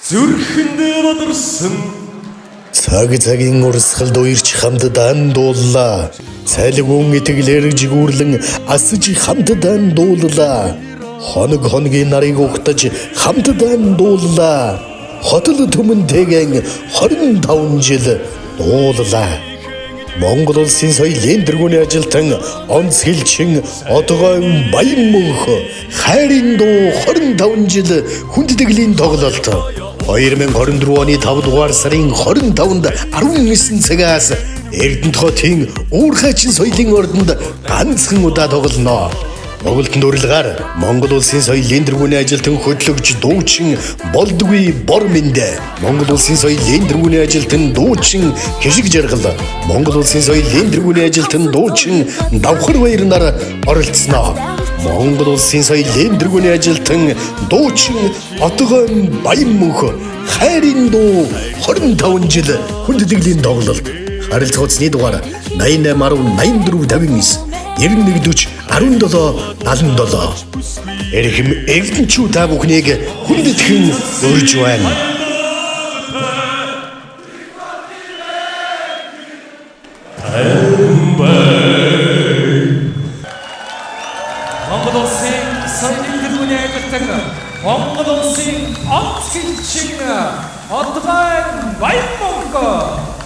зүрхэндээ бадарсан Цаг-цагийн урсгалд уярч хамтдаа дууллаа. Цайлгун итгэлээр жигүүрлэн асж хамтдаа дууллаа. Хоногийн нарыг угтаж хамтдаа дууллаа. Хотол түмэнтэйгэн 25 жил дууллаа. Монгол улсын соёлын тэргүүний ажилтан онцгилчин одгойн баян мөнх хайрын дуу 25 жил хүндэтгэлийн тоглолт 2024 оны 5 дугаар сарын 25-нд 19 цагаас Эрдэнэт хотын Уурхайчин соёлын ордонд ганцхан удаа тоглоно. Тоглолтын урилгаар Монгол улсын соёлын тэргүүний ажилтан хөтлөгч дуучин болдгүй бор мэндэ, Монгол улсын соёлын тэргүүний ажилтан дуучин Хишиг жаргал, Монгол улсын соёлын тэргүүний ажилтан дуучин Давхар баяр нар оролцсноо. Монгол улсын соёлын тэргүүний ажилтан дуучин Отгойн баян мөнх хайрын дуу 25 жил хүндэтгэлийн тоглолт. Харилцаа утасны дугаар 88108459 9140 1777. Эрхэм эрдэнчүү та бүхнийг хүндэтгэн урьж байна. Монгол улсын соёлын тэргүүний ажилтан Монгол улсын онцгилчин Отгойн баян мөнх